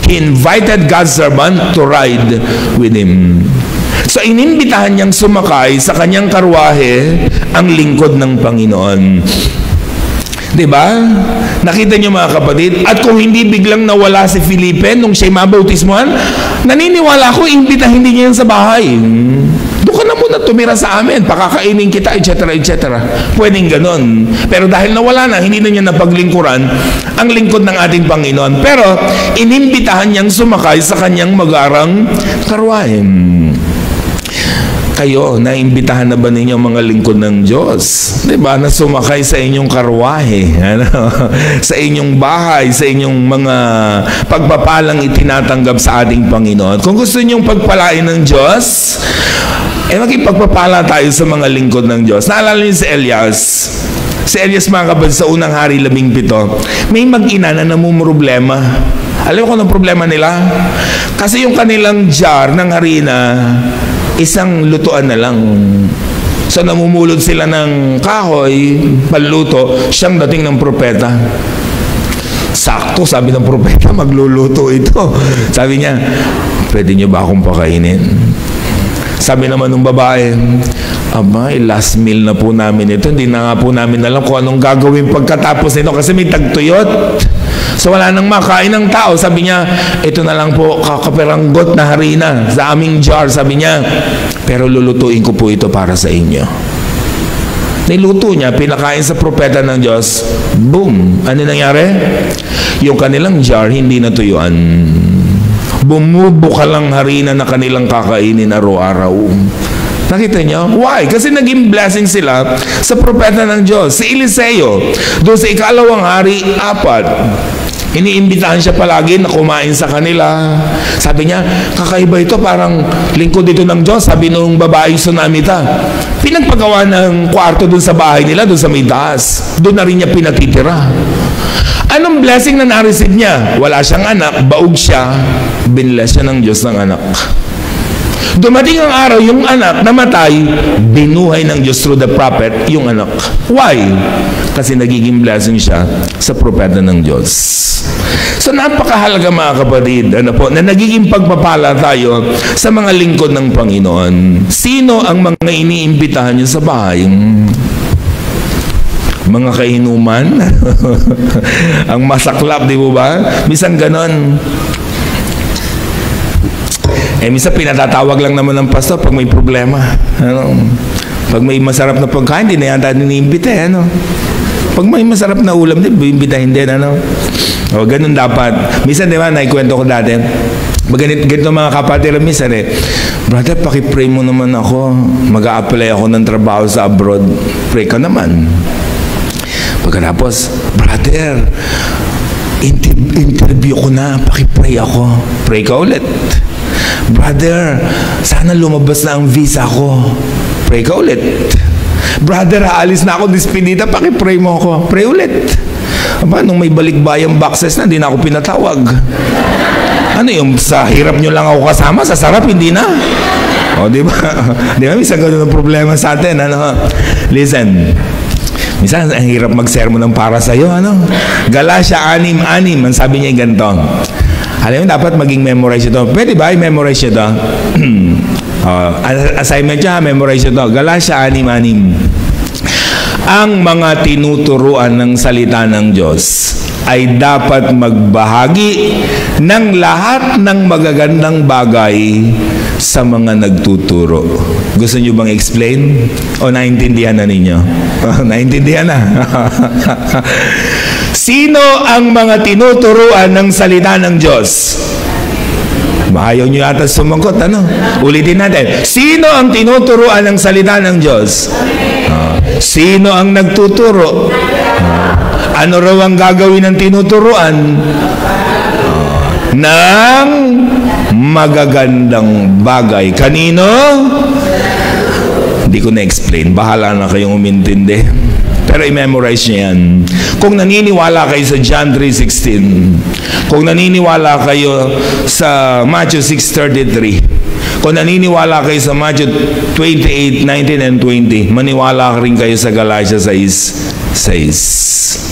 he invited God's servant to ride with him. So, inimbitahan niyang sumakay sa kanyang karwahe ang lingkod ng Panginoon. Diba? Nakita niyo mga kapatid? At kung hindi biglang nawala si Felipe nung siya'y mabautismuhan, naniniwala ko, imbitahin din niya yan sa bahay. Doon ka na muna tumira sa amin, pakakainin kita, etc., etc. Pwedeng ganon. Pero dahil nawala na, hindi na niya napaglingkuran ang lingkod ng ating Panginoon. Pero, inimbitahan niyang sumakay sa kanyang magarang karwahe. Kayo, naimbitahan na ba ninyo mga lingkod ng Diyos? Diba? Na sumakay sa inyong karwahe, sa inyong bahay, sa inyong mga pagpapalang itinatanggap sa ating Panginoon. Kung gusto ninyong pagpalain ng Diyos, maging-pagpapala tayo sa mga lingkod ng Diyos. Naalala niyo si Elias? Si Elias mga kapatid, sa unang hari 17, may mag-ina na namumroblema. Alam mo kung anong problema nila? Kasi yung kanilang jar ng harina, isang lutuan na lang. So namumulot sila ng kahoy, panluto, siyang dating ng propeta. Sakto, sabi ng propeta, magluluto ito. Sabi niya, pwede niyo ba akong pakainin? Sabi naman ng babae, abay, last meal na po namin ito. Hindi na nga po namin alam kung anong gagawin pagkatapos nito kasi may tagtuyot. So wala nang makain ng tao. Sabi niya, ito na lang po kakaperanggot na harina sa aming jar. Sabi niya, pero lulutuin ko po ito para sa inyo. Niluto niya, pinakain sa propeta ng Diyos. Boom! Ano nangyari? Yung kanilang jar, hindi natuyuan. Bumubuka lang harina na kanilang kakainin araw-araw. Nakita niyo? Why? Kasi naging blessing sila sa propeta ng Diyos. Si Eliseo, doon sa ikalawang hari 4, iniimbitahan siya palagi na kumain sa kanila. Sabi niya, kakaiba ito, parang lingkod dito ng Diyos. Sabi nung babaeng Sunamita, pinagpagawa ng kwarto doon sa bahay nila, doon sa may taas. Doon na rin niya pinatitira. Anong blessing na na-receive niya? Wala siyang anak, baog siya, binless siya ng Diyos ng anak. Dumating ang araw, yung anak namatay, binuhay ng Diyos through the prophet yung anak. Why? Kasi nagiging blessing siya sa propeta ng Diyos. So napakahalaga mga kapatid, na nagiging pagpapala tayo sa mga lingkod ng Panginoon. Sino ang mga iniimbitahan niyo sa bahay? Mga kainuman? Ang masaklap, di ba? Minsan ganon. Minsan pinatatawag lang naman ng pastor pag may problema. Pag may masarap na pagkain, hindi na yata niniimbita. Pag may masarap na ulam, iimbitahin din. O, ganun dapat. Minsan, di ba, naikwento ko dati, ganito mga kapatid, minsan brother, pakipray mo naman ako. Mag-a-apply ako ng trabaho sa abroad. Pray ka naman. Pagkatapos, brother, interview ko na, pakipray ako. Pray ka ulit. Brother, sana lumabas na ang visa ko. Pray ka ulit. Brother, aalis na ako, dispedida, pakipray mo ako. Pray ulit. Aba, nung may balikbayang boxes na, hindi na ako pinatawag. Ano yung sa hirap nyo lang ako kasama, sa sarap, hindi na. O, di ba? Di ba, minsan ganun ang problema sa atin. Listen, minsan ang hirap mag-sermon ng para sa'yo. Galatia 6:6, ang sabi niya ganito. Alam mo, dapat maging memorize ito. Pwede ba i-memorize ito? Assignment siya, memorize ito. Galatia 6:6. Ang mga tinuturuan ng salita ng Diyos ay dapat magbahagi ng lahat ng magagandang bagay sa mga nagtuturo. Gusto niyo bang explain? O naintindihan na ninyo? Naintindihan na? Sino ang mga tinuturuan ng salita ng Diyos? Ayaw nyo yata sumagot, Ulitin natin. Sino ang tinuturuan ng salita ng Diyos? Sino ang nagtuturo? Ano raw ang gagawin ng tinuturuan? Ng magagandang bagay. Kanino? Hindi ko na-explain. Bahala na kayong umintindi. Pero i-memorize niyo yan. Kung naniniwala kayo sa John 3:16, kung naniniwala kayo sa Matthew 6:33, kung naniniwala kayo sa Matthew 28:19 and 20, maniwala rin kayo sa Galatia 6:6.